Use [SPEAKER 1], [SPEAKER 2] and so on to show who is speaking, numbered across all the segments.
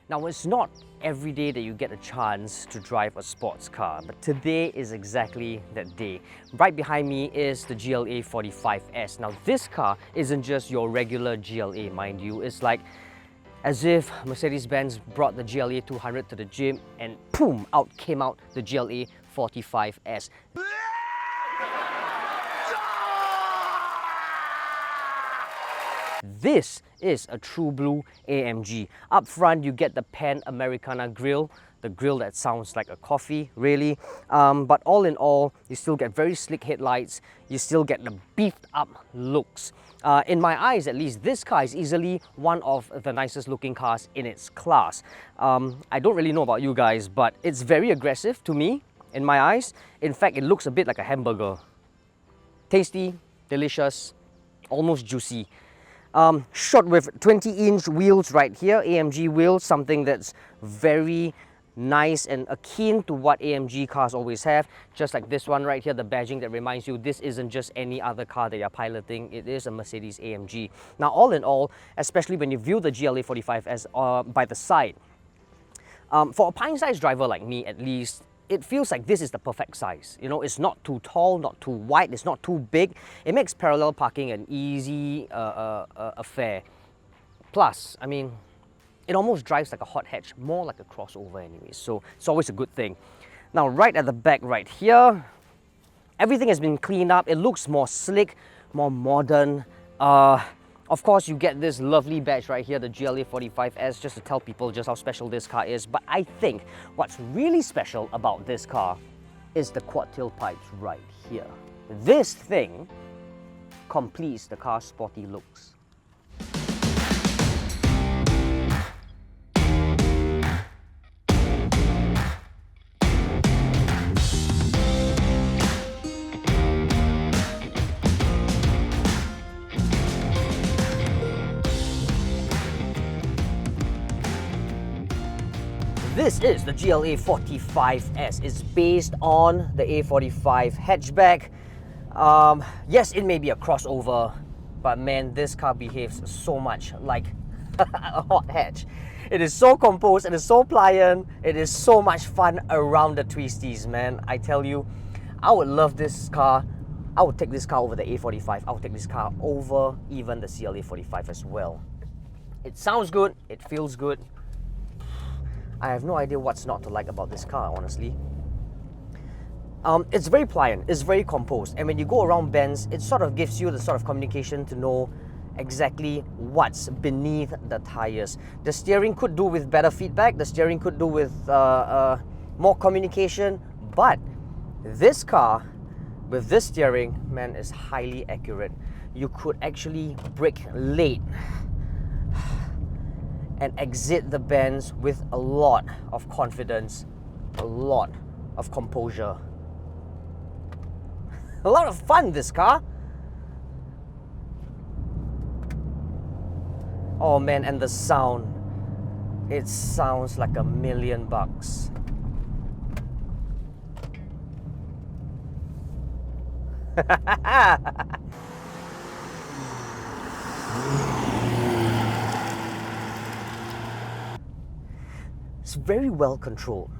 [SPEAKER 1] Now, it's not every day that you get a chance to drive a sports car, but today is exactly that day. Right behind me is the GLA45 S. Now, this car isn't just your regular GLA, mind you. It's like as if Mercedes-Benz brought the GLA200 to the gym and boom, out came out the GLA45 S. This is a true blue AMG. Up front, you get the Pan Americana grille, the grille that sounds like a coffee, really. But all in all, you still get very slick headlights. You still get the beefed up looks. In my eyes, at least, this car is easily one of the nicest looking cars in its class. I don't really know about you guys, but it's very aggressive to me, in my eyes. In fact, it looks a bit like a hamburger. Tasty, delicious, almost juicy. Shot with 20-inch wheels right here, AMG wheels, something that's very nice and akin to what AMG cars always have. Just like this one right here, the badging that reminds you this isn't just any other car that you're piloting, it is a Mercedes AMG. Now, all in all, especially when you view the GLA45S by the side, for a pint-sized driver like me at least, it feels like this is the perfect size. You know, it's not too tall, not too wide, it's not too big. It makes parallel parking an easy affair. Plus, I mean, it almost drives like a hot hatch, more like a crossover anyway, so it's always a good thing. Now, right at the back right here, everything has been cleaned up. It looks more slick, more modern. Of course, you get this lovely badge right here, the GLA45S, just to tell people just how special this car is. But I think what's really special about this car is the quad tailpipes right here. This thing completes the car's sporty looks. This is the GLA45S. It's based on the A45 hatchback. Yes, it may be a crossover, but man, this car behaves so much like a hot hatch. It is so composed, it is so pliant, it is so much fun around the twisties, man. I tell you, I would love this car. I would take this car over the A45. I would take this car over even the GLA45 as well. It sounds good, it feels good. I have no idea what's not to like about this car, honestly. It's very pliant, it's very composed, and when you go around bends, it sort of gives you the sort of communication to know exactly what's beneath the tires. The steering could do with better feedback, the steering could do with more communication, but this car, with this steering, man, is highly accurate. You could actually brake late and exit the bends with a lot of confidence, a lot of composure. A lot of fun, this car. Oh man, and the sound. It sounds like $1,000,000. It's very well controlled,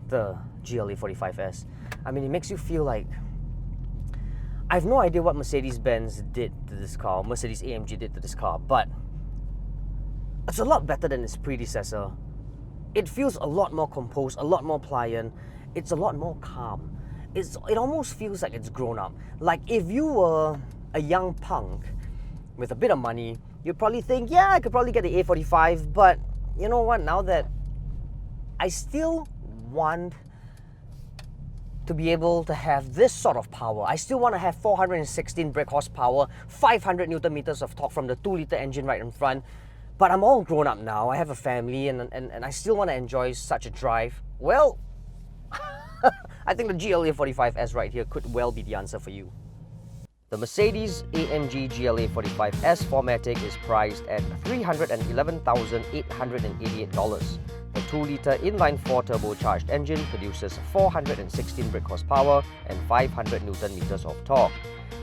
[SPEAKER 1] the GLA45S. I mean, it makes you feel like... I have no idea what Mercedes-Benz did to this car, Mercedes AMG did to this car, but it's a lot better than its predecessor. It feels a lot more composed, a lot more pliant. It's a lot more calm. It almost feels like it's grown up. Like if you were a young punk with a bit of money, you'd probably think, yeah, I could probably get the A45, but you know what, now that I still want to be able to have this sort of power. I still want to have 416 brake horsepower, 500 Newton meters of torque from the 2-liter engine right in front. But I'm all grown up now. I have a family and I still want to enjoy such a drive. Well, I think the GLA45S right here could well be the answer for you. The Mercedes AMG GLA45S 4MATIC is priced at $311,888. The 2-liter inline-4 turbocharged engine produces 416 brake horsepower and 500 Newton meters of torque.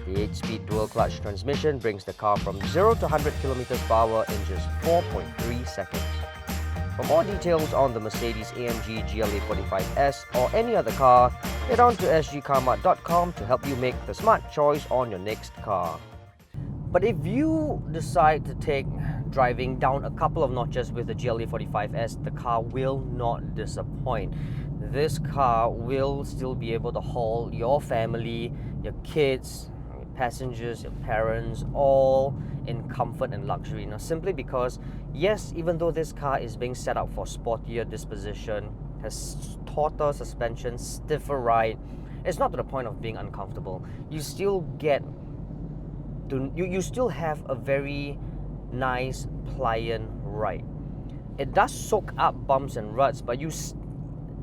[SPEAKER 1] The 8-speed dual-clutch transmission brings the car from 0 to 100 km/h in just 4.3 seconds. For more details on the Mercedes AMG GLA45 S or any other car, head on to sgCarMart.com to help you make the smart choice on your next car. But if you decide to take driving down a couple of notches with the GLA45S, the car will not disappoint. This car will still be able to haul your family, your kids, your passengers, your parents, all in comfort and luxury. Now, simply because, yes, even though this car is being set up for sportier disposition, has tauter suspension, stiffer ride, it's not to the point of being uncomfortable. You still get you still have a very nice, pliant ride. It does soak up bumps and ruts, but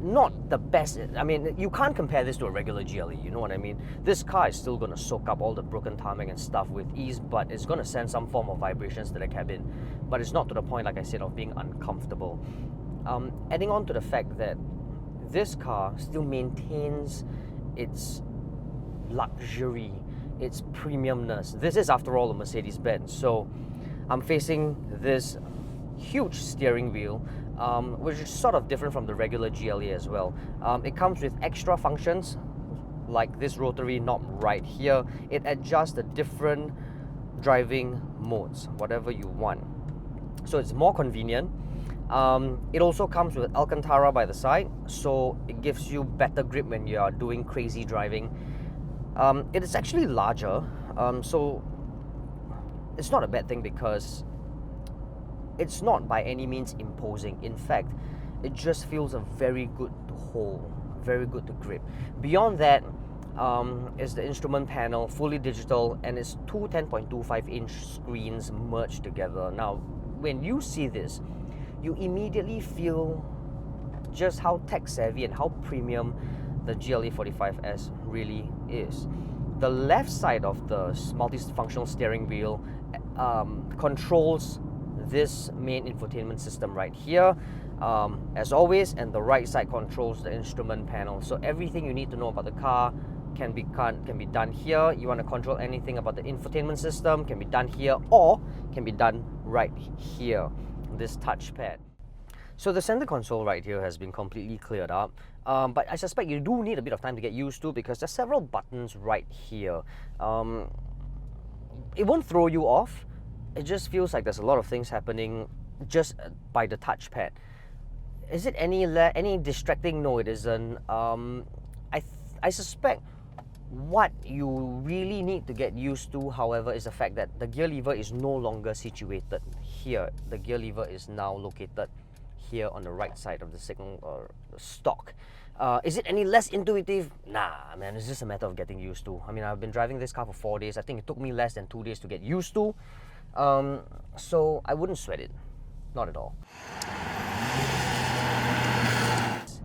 [SPEAKER 1] not the best. I mean, you can't compare this to a regular GLE, you know what I mean? This car is still going to soak up all the broken tarmac and stuff with ease, but it's going to send some form of vibrations to the cabin. But it's not to the point, like I said, of being uncomfortable. Adding on to the fact that this car still maintains its luxury, its premiumness. This is, after all, a Mercedes-Benz. So I'm facing this huge steering wheel, which is sort of different from the regular GLA as well. It comes with extra functions like this rotary knob right here. It adjusts the different driving modes, whatever you want. So it's more convenient. It also comes with Alcantara by the side, so it gives you better grip when you are doing crazy driving. It is actually larger, so it's not a bad thing because it's not by any means imposing. In fact, it just feels very good to hold, very good to grip. Beyond that is the instrument panel, fully digital, and it's two 10.25-inch screens merged together. Now, when you see this, you immediately feel just how tech-savvy and how premium the GLA45S really is. The left side of the multifunctional steering wheel controls this main infotainment system right here, as always, and the right side controls the instrument panel. So everything you need to know about the car can be done here. You want to control anything about the infotainment system, can be done here, or can be done right here, this touchpad. So the center console right here has been completely cleared up, but I suspect you do need a bit of time to get used to because there's several buttons right here. It won't throw you off. It just feels like there's a lot of things happening just by the touchpad. Is it any distracting? No, it isn't. I suspect what you really need to get used to, however, is the fact that the gear lever is no longer situated here. The gear lever is now located here on the right side of the signal or the stock. Is it any less intuitive? Nah, man, it's just a matter of getting used to. I mean, I've been driving this car for 4 days. I think it took me less than 2 days to get used to. So I wouldn't sweat it, not at all.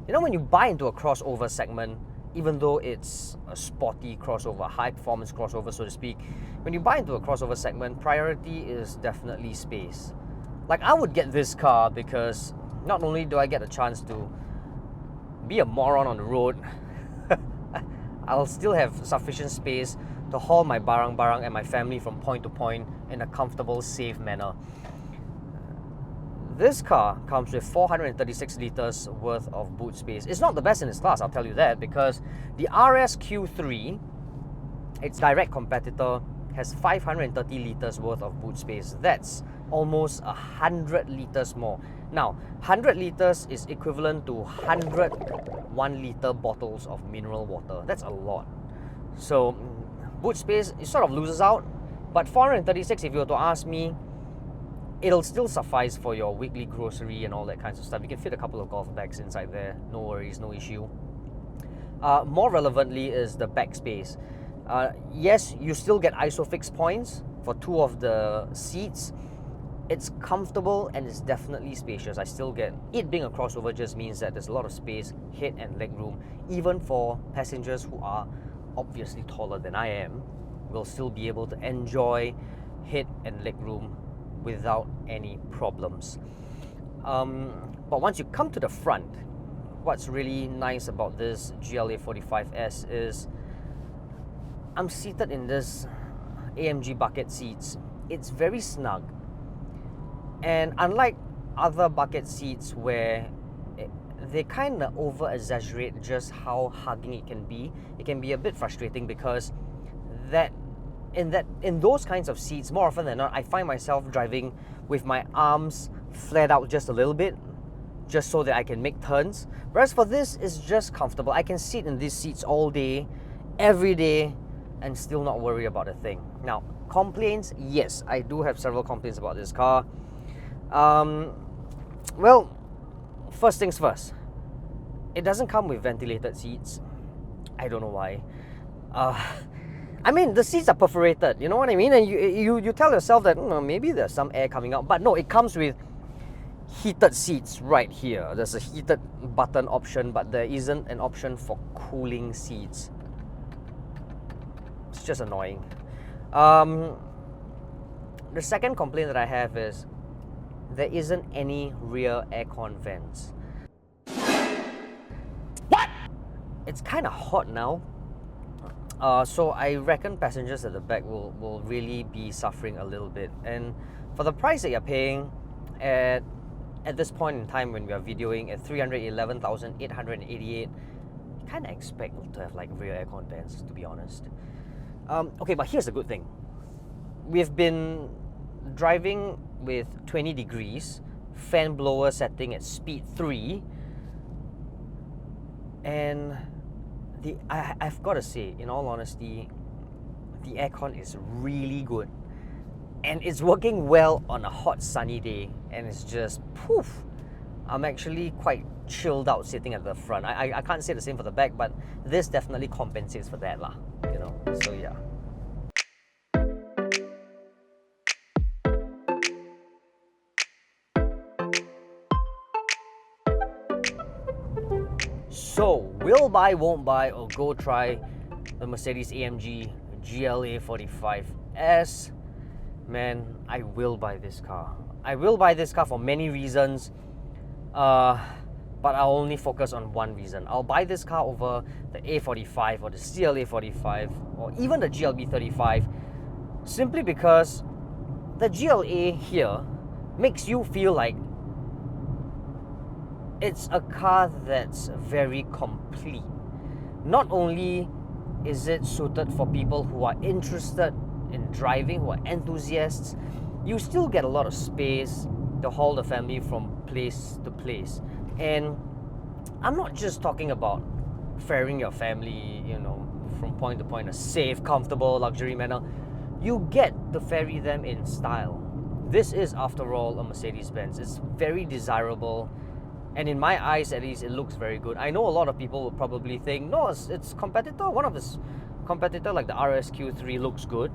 [SPEAKER 1] You know, when you buy into a crossover segment, even though it's a sporty crossover, high performance crossover, so to speak, when you buy into a crossover segment, priority is definitely space. Like, I would get this car because not only do I get a chance to be a moron on the road, I'll still have sufficient space to haul my barang-barang and my family from point to point in a comfortable, safe manner. This car comes with 436 liters worth of boot space. It's not the best in its class, I'll tell you that, because the RS Q3, its direct competitor, has 530 liters worth of boot space. That's almost 100 liters more. Now, 100 liters is equivalent to 100 1-liter bottles of mineral water. That's a lot. So, boot space, it sort of loses out, but 436, if you were to ask me, it'll still suffice for your weekly grocery and all that kinds of stuff. You can fit a couple of golf bags inside there, no worries, no issue. More relevantly is the back space. Yes, you still get ISOFIX points for 2 of the seats. It's comfortable and it's definitely spacious. I still get it. Being a crossover just means that there's a lot of space, head and leg room, even for passengers who are obviously taller than I am, will still be able to enjoy head and leg room without any problems. But once you come to the front, what's really nice about this GLA45S is I'm seated in this AMG bucket seats. It's very snug, and unlike other bucket seats where they kind of over-exaggerate just how hugging it can be. It can be a bit frustrating because in those kinds of seats, more often than not, I find myself driving with my arms flared out just a little bit, just so that I can make turns. Whereas for this, it's just comfortable. I can sit in these seats all day, every day, and still not worry about a thing. Now, complaints, yes, I do have several complaints about this car. Well, first things first, it doesn't come with ventilated seats. I don't know why. I mean, the seats are perforated, you know what I mean? And you tell yourself that maybe there's some air coming out, but no, it comes with heated seats right here. There's a heated button option, but there isn't an option for cooling seats. It's just annoying. The second complaint that I have is there isn't any rear aircon vents. What? It's kind of hot now. So I reckon passengers at the back will really be suffering a little bit. And for the price that you're paying at this point in time when we are videoing at $311,888, you kind of expect to have like rear aircon vents, to be honest. Okay, but here's the good thing. We've been driving with 20 degrees, fan blower setting at speed 3, and I've got to say, in all honesty, the aircon is really good. And it's working well on a hot sunny day, and it's just poof. I'm actually quite chilled out sitting at the front. I can't say the same for the back, but this definitely compensates for that lah, you know, so yeah. So, will buy, won't buy, or go try the Mercedes AMG GLA45 S? Man, I will buy this car. I will buy this car for many reasons, but I'll only focus on one reason. I'll buy this car over the A45 or the CLA45 or even the GLB35 simply because the GLA here makes you feel like it's a car that's very complete. Not only is it suited for people who are interested in driving, who are enthusiasts, you still get a lot of space to haul the family from place to place. And I'm not just talking about ferrying your family, you know, from point to point in a safe, comfortable, luxury manner. You get to ferry them in style. This is, after all, a Mercedes-Benz. It's very desirable. And in my eyes, at least, it looks very good. I know a lot of people will probably think, no, its competitor, one of its competitor like the RSQ3 looks good,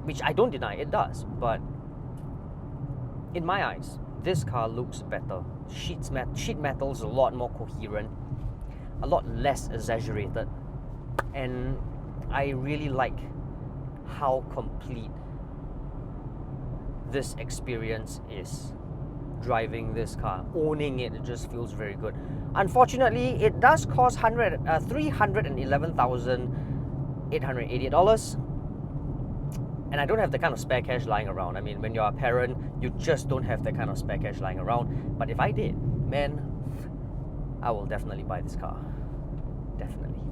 [SPEAKER 1] which I don't deny, it does. But in my eyes, this car looks better. Sheet metal is a lot more coherent, a lot less exaggerated, and I really like how complete this experience is. Driving this car, owning it, it just feels very good. Unfortunately, it does cost $311,888, and I don't have the kind of spare cash lying around. I mean, when you're a parent, you just don't have that kind of spare cash lying around. But if I did, man, I will definitely buy this car. Definitely.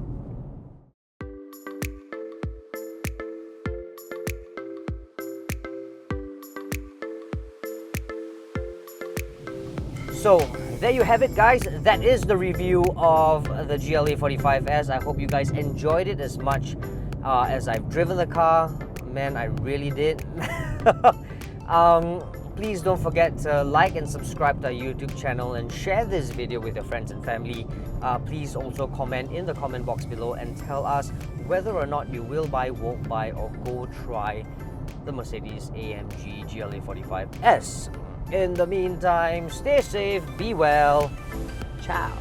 [SPEAKER 1] So there you have it, guys. That is the review of the GLA45 S. I hope you guys enjoyed it as much as I've driven the car. Man, I really did. Please don't forget to like and subscribe to our YouTube channel and share this video with your friends and family. Please also comment in the comment box below and tell us whether or not you will buy, won't buy, or go try the Mercedes AMG GLA45 S. In the meantime, stay safe, be well, ciao.